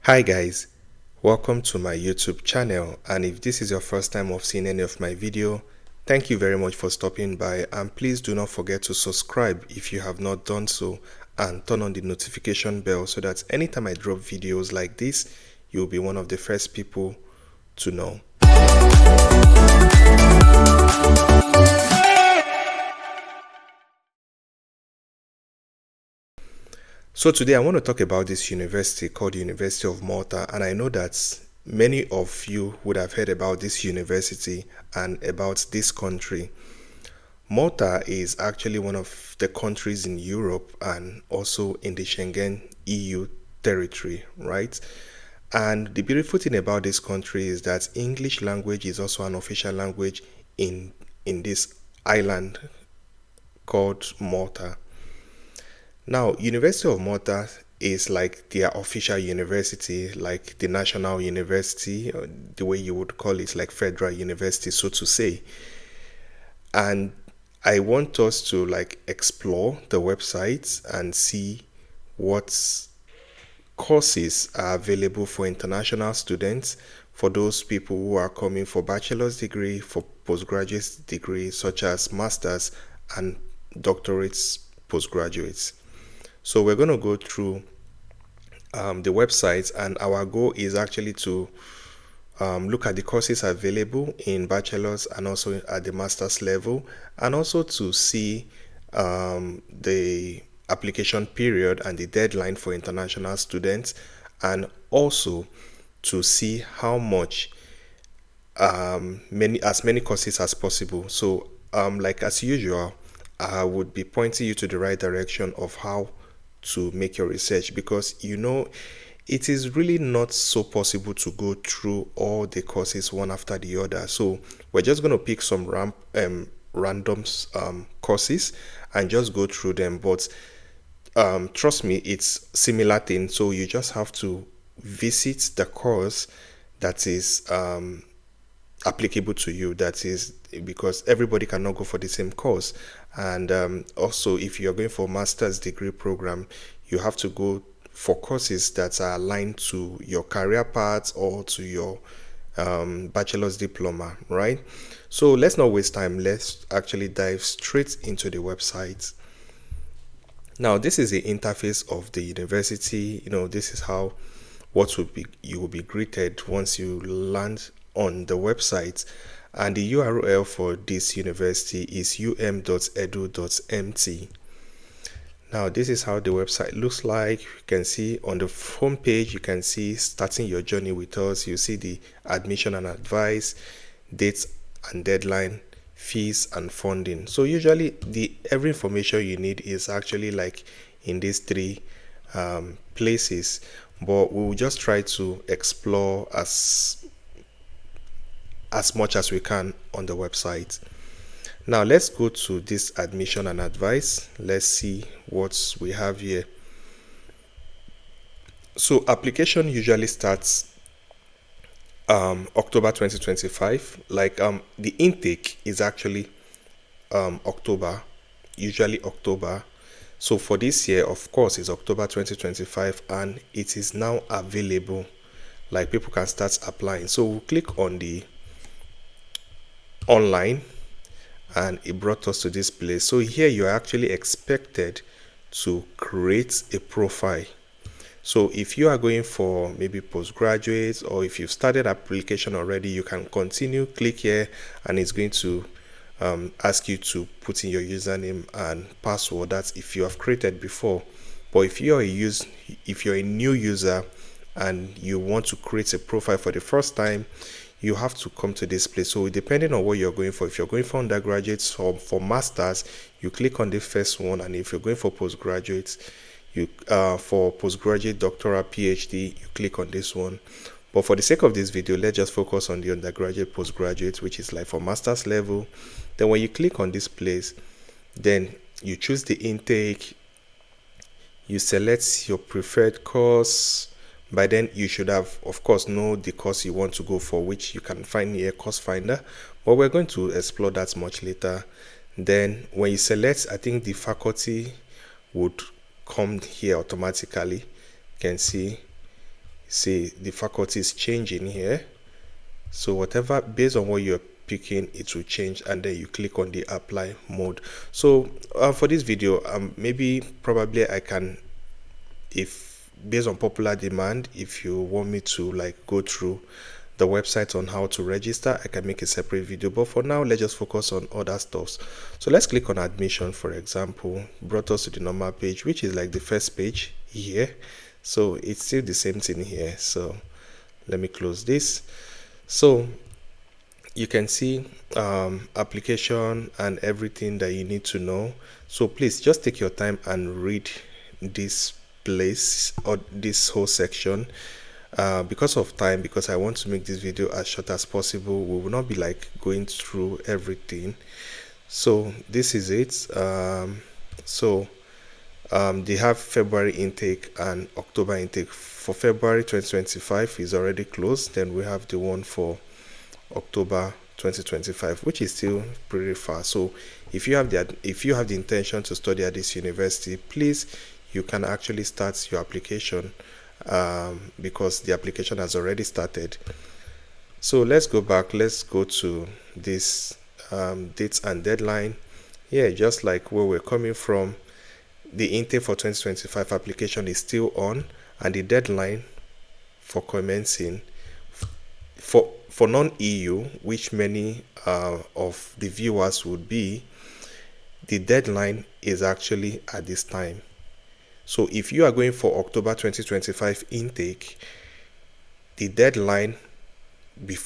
Hi guys, welcome to my YouTube channel, and if this is your first time of seeing any of my video, thank you very much for stopping by, and please do not forget to subscribe if you have not done so and turn on the notification bell so that anytime I drop videos like this, you'll be one of the first people to know. So today I want to talk about this university called University of Malta, and I know that many of you would have heard about this university and about this country. Malta is actually one of the countries in Europe and also in the Schengen EU territory, right? And the beautiful thing about this country is that English language is also an official language in this island called Malta. Now, University of Malta is like their official university, like the national university, or the way you would call it, like federal university, so to say. And I want us to like explore the website and see what courses are available for international students, for those people who are coming for bachelor's degree, for postgraduate degree, such as masters and doctorates, postgraduates. So we're going to go through the website, and our goal is actually to look at the courses available in bachelor's and also at the master's level, and also to see the application period and the deadline for international students, and also to see how much many courses as possible. So like as usual, I would be pointing you to the right direction of how to make your research, because it is really not so possible to go through all the courses one after the other. So we're just going to pick some random courses and just go through them. But trust me, it's similar thing. So you just have to visit the course that is applicable to you. That is because everybody cannot go for the same course. And also, if you're going for master's degree program, you have to go for courses that are aligned to your career path or to your bachelor's diploma, right? So let's not waste time. Let's actually dive straight into the website. Now, this is the interface of the university. This is how you will be greeted once you land on the website. And the URL for this university is um.edu.mt. Now, this is how the website looks like. You can see on the home page, you can see starting your journey with us. You see the admission and advice, dates and deadline, fees and funding. So usually every information you need is actually like in these three places, but we will just try to explore as much as we can on the website. Now let's go to this admission and advice. Let's see what we have here. So application usually starts October 2025. Like the intake is actually October, usually October. So for this year, of course, it's October 2025, and it is now available. Like people can start applying. So we'll click on the online, and it brought us to this place. So here you are actually expected to create a profile. So if you are going for maybe postgraduate, or if you've started application already, you can continue. Click here, and it's going to ask you to put in your username and password. That's if you have created before. But if you're a new user and you want to create a profile for the first time, you have to come to this place. So depending on what you're going for, if you're going for undergraduates or for masters, you click on the first one, and if you're going for postgraduates, you for postgraduate, doctoral, PhD, you click on this one. But for the sake of this video, let's just focus on the undergraduate, postgraduate, which is like for master's level. Then when you click on this place, then you choose the intake, you select your preferred course. By then you should have, of course, know the course you want to go for, which you can find here, course finder, but we're going to explore that much later. Then when you select, I think the faculty would come here automatically. You can see See, the faculty is changing here. So whatever, based on what you're picking, it will change, and then you click on the apply mode. So for this video, maybe probably I can, if based on popular demand, if you want me to like go through the website on how to register, I can make a separate video, but for now let's just focus on other stuffs. So let's click on admission, for example. Brought us to the normal page, which is like the first page here. So it's still the same thing here. So let me close this. So you can see application and everything that you need to know. So please just take your time and read this place or this whole section. Because of time, because I want to make this video as short as possible, we will not be like going through everything. So this is it. They have February intake and October intake. For February 2025 is already closed. Then we have the one for October 2025, which is still pretty far. So if you have the intention to study at this university, please, you can actually start your application, because the application has already started. So let's go back. Let's go to this dates and deadline. Yeah, just like where we're coming from, the intake for 2025 application is still on, and the deadline for commencing for non-EU, which many of the viewers would be, the deadline is actually at this time. So if you are going for October 2025 intake, the deadline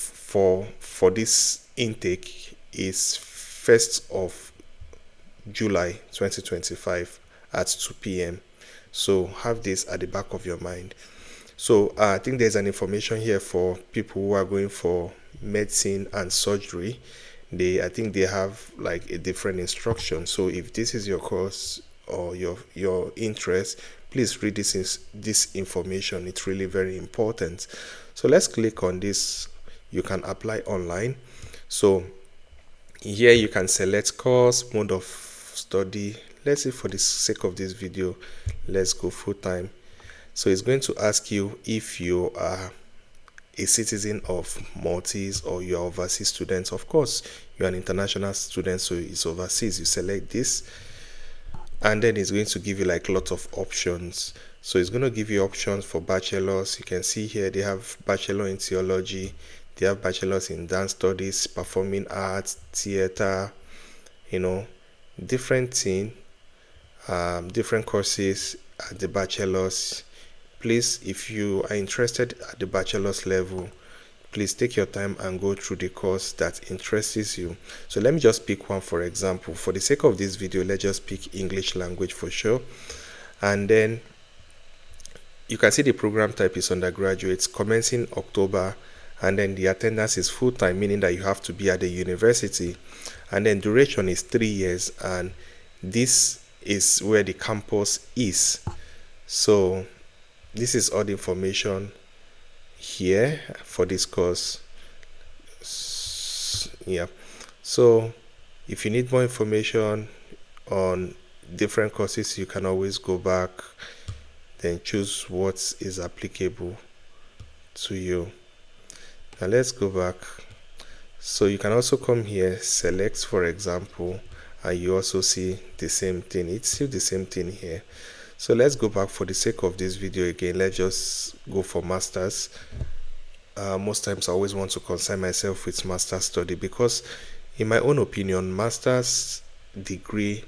for this intake is 1st of July 2025 at 2 p.m. So have this at the back of your mind. So I think there's an information here for people who are going for medicine and surgery. I think they have like a different instruction. So if this is your course or your interest, please read this information. It's really very important. So let's click on this. You can apply online. So here you can select course, mode of study. Let's say for the sake of this video, let's go full-time. So it's going to ask you if you are a citizen of Maltese or you're overseas student. Of course, you're an international student, so it's overseas. You select this, and then it's going to give you like a lot of options. So it's going to give you options for bachelors. You can see here they have bachelor in theology, they have bachelors in dance studies, performing arts, theater, different thing, different courses at the bachelors. Please, if you are interested at the bachelor's level, please take your time and go through the course that interests you. So let me just pick one, for example. For the sake of this video, let's just pick English language for sure. And then you can see the program type is undergraduate, commencing October, and then the attendance is full-time, meaning that you have to be at the university. And then duration is 3 years, and this is where the campus is. So this is all the information here for this course. Yeah, so if you need more information on different courses, you can always go back, then choose what is applicable to you. Now let's go back. So you can also come here, select, for example, and you also see the same thing. It's still the same thing here. So let's go back for the sake of this video again. Let's just go for masters. Most times I always want to concern myself with master's study, because in my own opinion, master's degree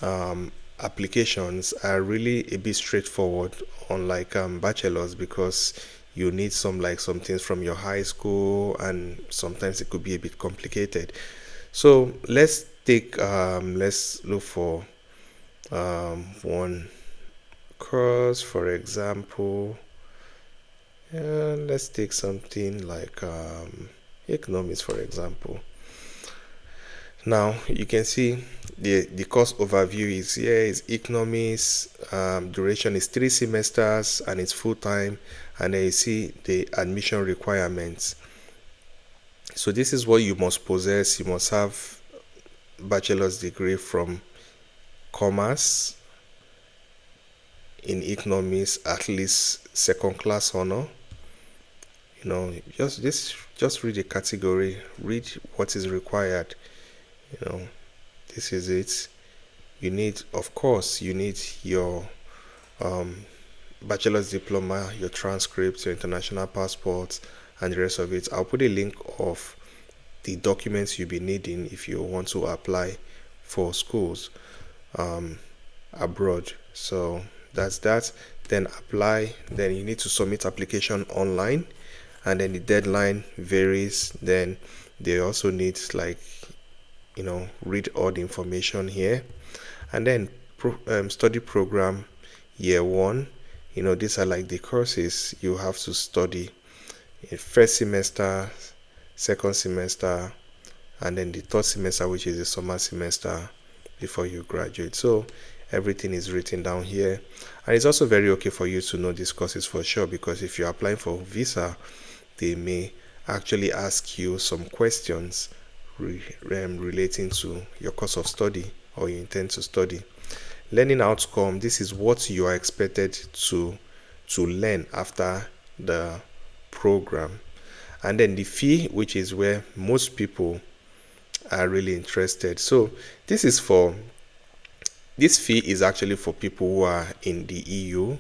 applications are really a bit straightforward, unlike bachelor's, because you need some things from your high school, and sometimes it could be a bit complicated. So let's look for one course, for example. Let's take something like economics, for example. Now you can see the course overview is here. Is economics, duration is 3 semesters, and it's full-time. And then you see the admission requirements. So this is what you must possess. You must have bachelor's degree from commerce in economics, at least second class honor. just read the category, read what is required. you know this is it. You need, of course, you need your bachelor's diploma, your transcripts, your international passports, and the rest of it. I'll put a link of the documents you'll be needing if you want to apply for schools abroad. So that's that. Then apply. Then you need to submit application online, and then the deadline varies. Then they also need, like, read all the information here. And then study program year one. These are like the courses you have to study in first semester, second semester, and then the third semester, which is the summer semester before you graduate. So everything is written down here. And it's also very okay for you to know these courses for sure, because if you're applying for visa, they may actually ask you some questions relating to your course of study or you intend to study. Learning outcome, this is what you are expected to learn after the program. And then the fee, which is where most people are really interested. So this fee is actually for people who are in the EU,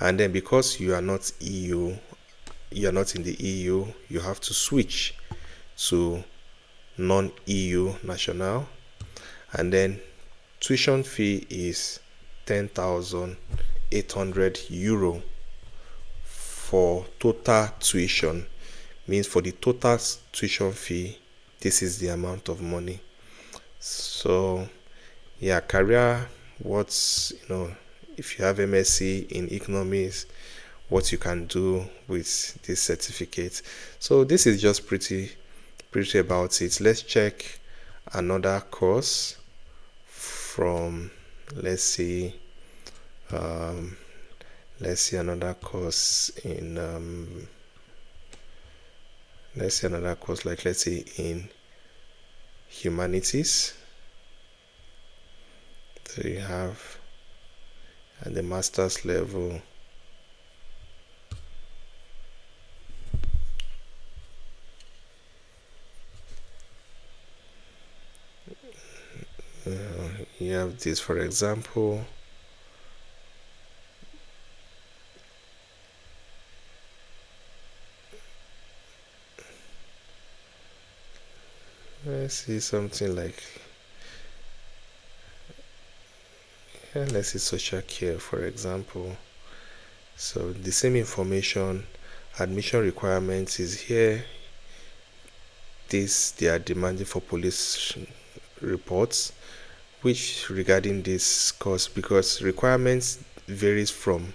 and then because you are not in the EU, you have to switch to non-EU national. And then tuition fee is 10,800 euro for total tuition. Means for the total tuition fee, this is the amount of money. So yeah, career, if you have MSc in economics, what you can do with this certificate. So this is just pretty about it. Let's check another course from, let's see another course in like, let's say, in humanities. So you have at the master's level, you have this, for example. Let's see something like, let's see social care, for example. So the same information, admission requirements is here. They are demanding for police reports, which regarding this course, because requirements varies from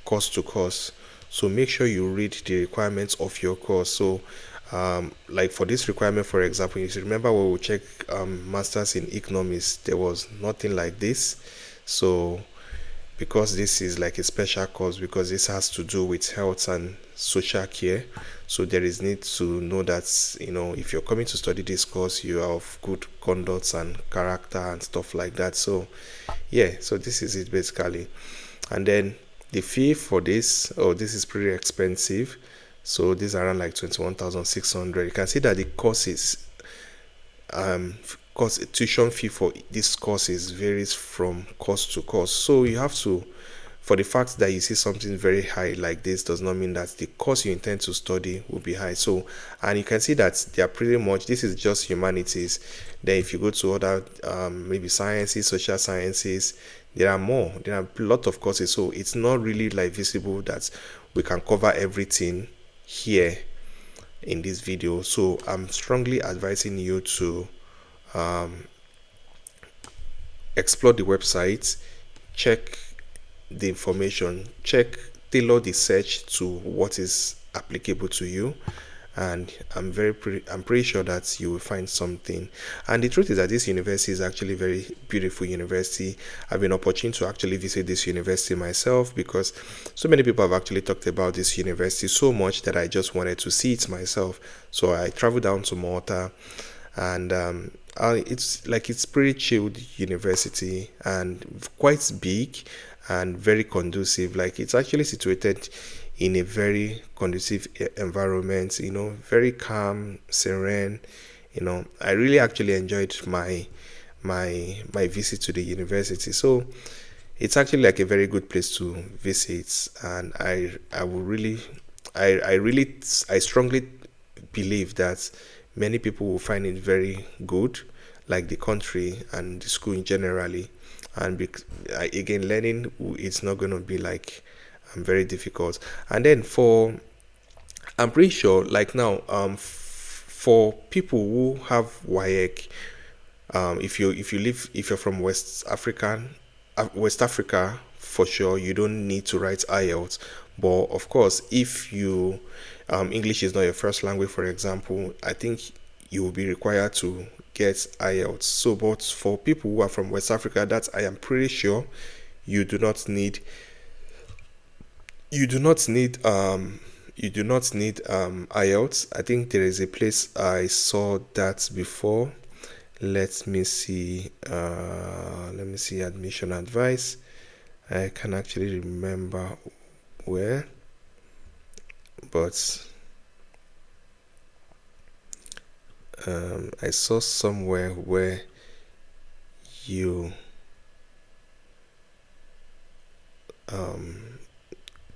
course to course. So make sure you read the requirements of your course. So like for this requirement, for example, you should remember when we check masters in economics, there was nothing like this. So because this is like a special course, because this has to do with health and social care, so there is need to know that if you're coming to study this course, you are of good conduct and character and stuff like that. So yeah, so this is it basically. And then the fee for this is pretty expensive. So these are around like 21,600. You can see that the courses tuition fee for these courses varies from course to course. So you have to, for the fact that you see something very high like this, does not mean that the course you intend to study will be high. So, and you can see that they are pretty much, this is just humanities. Then if you go to other maybe sciences, social sciences, there are a lot of courses. So it's not really like visible that we can cover everything here in this video. So I'm strongly advising you to explore the website, check the information, tailor the search to what is applicable to you, and I'm pretty sure that you will find something. And the truth is that this university is actually a very beautiful university. I've been opportune to actually visit this university myself, because so many people have actually talked about this university so much that I just wanted to see it myself. So I traveled down to Malta, and it's pretty chilled university and quite big, and very conducive. Like it's actually situated in a very conducive environment, very calm, serene. I really actually enjoyed my visit to the university. So it's actually like a very good place to visit, and I will really I strongly believe that many people will find it very good, like the country and the school in generally. And again, learning it's not going to be like very difficult. And then I'm pretty sure like now for people who have WAEC, if you're from West Africa, for sure you don't need to write IELTS. But of course, if you English is not your first language, for example, I think you will be required to get IELTS. So, but for people who are from West Africa, that I am pretty sure you do not need you do not need IELTS. I think there is a place I saw that before. Let me see admission advice. I can actually remember where, but I saw somewhere where you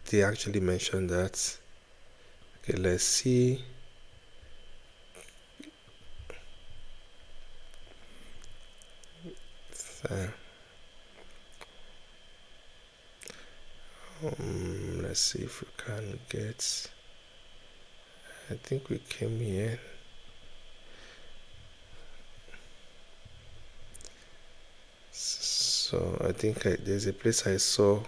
they actually mentioned that. Okay, let's see. Let's see if we can get. I think we came here. So I think there's a place I saw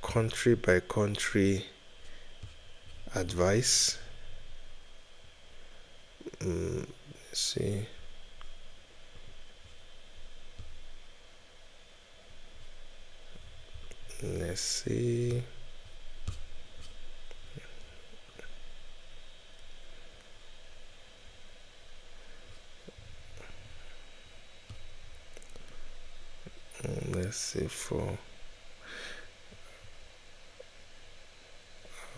country by country advice. Let's see. Let's see. Let's see for.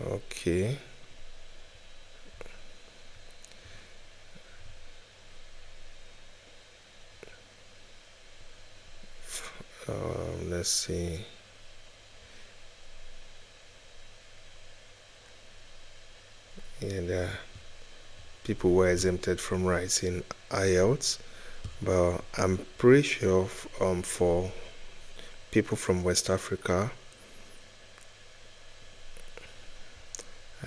Okay. Let's see. And people were exempted from writing IELTS, but I'm pretty sure for people from West Africa,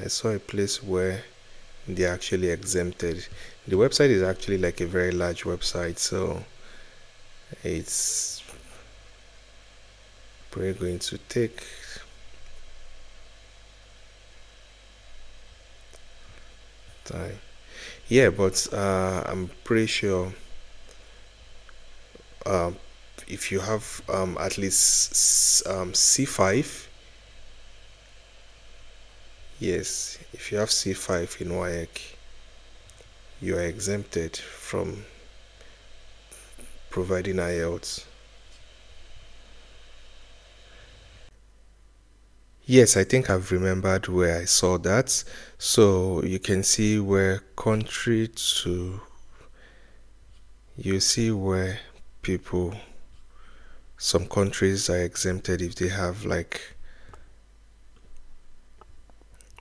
I saw a place where they actually exempted. The website is actually like a very large website, so it's probably going to take time. Yeah, but I'm pretty sure um, if you have at least C5, yes, if you have C5 in WAEC, you are exempted from providing IELTS. Yes, I think I've remembered where I saw that. So you can see where you see where people, some countries are exempted if they have like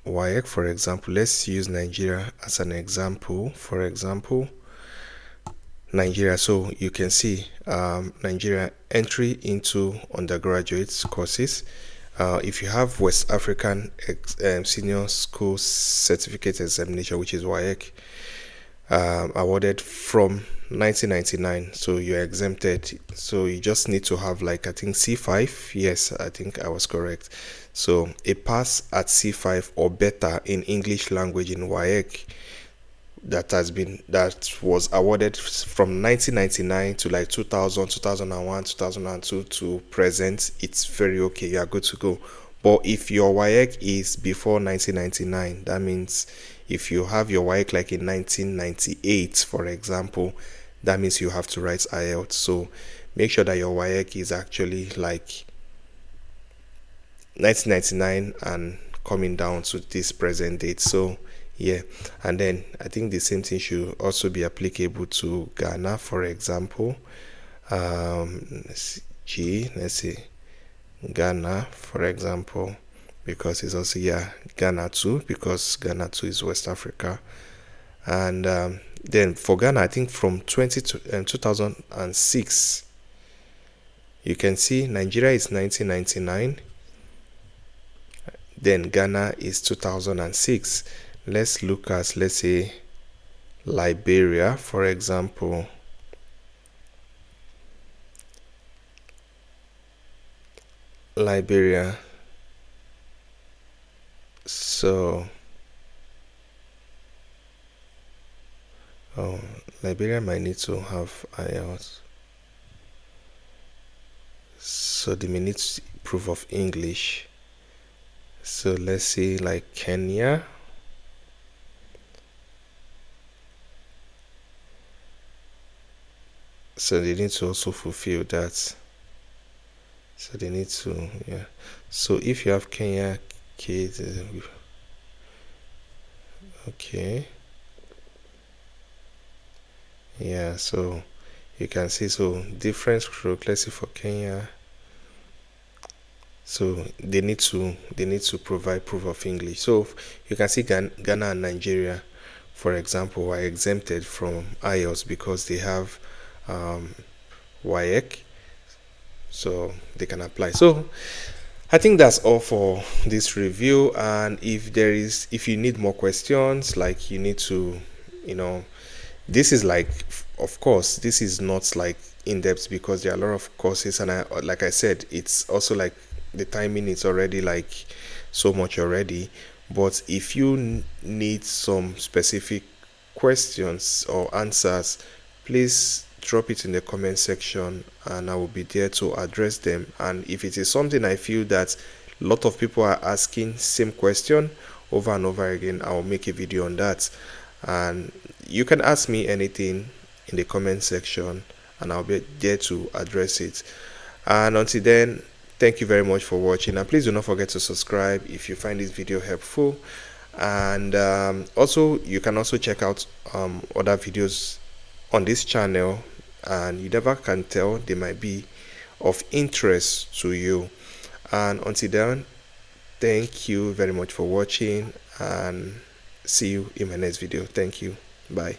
WAEC, for example. Let's use Nigeria as an example. For example, Nigeria. So you can see Nigeria entry into undergraduate courses. If you have West African Senior School Certificate Examination, which is WAEC, awarded from 1999, so you're exempted. So you just need to have like I think C5. Yes, I think I was correct. So a pass at C5 or better in English language in WAEC that was awarded from 1999 to like 2000, 2001, 2002 to present, it's very okay. You are good to go. But if your WAEC is before 1999, that means if you have your WAEC like in 1998, for example, that means you have to write IELTS. So make sure that your WAEC is actually like 1999 and coming down to this present date. So yeah, and then I think the same thing should also be applicable to Ghana, for example. Let's see, Ghana, for example, because it's also, yeah, Ghana too, because Ghana too is West Africa. And then for Ghana, I think from 2006, you can see Nigeria is 1999, then Ghana is 2006. Let's look at, let's say, Liberia, for example. Liberia. So, oh, Liberia might need to have IELTS. So they may need proof of English. So let's say like Kenya. So they need to also fulfill that. So they need to, yeah. So if you have Kenya kids, okay. Yeah, so you can see, so different stroke, let's see for Kenya. So they need to provide proof of English. So you can see Ghana and Nigeria, for example, are exempted from IELTS because they have WAEC, so they can apply. So I think that's all for this review. And if you need more questions, like you need to, you know, this is like, of course, this is not like in depth because there are a lot of courses, and like I said, it's also like the timing is already like so much already. But if you need some specific questions or answers, please drop it in the comment section and I will be there to address them. And if it is something I feel that a lot of people are asking same question over and over again, I'll make a video on that. And you can ask me anything in the comment section and I'll be there to address it. And until then, thank you very much for watching, and please do not forget to subscribe if you find this video helpful. And also you can also check out other videos on this channel, and you never can tell, they might be of interest to you. And until then, thank you very much for watching and see you in my next video. Thank you. Bye.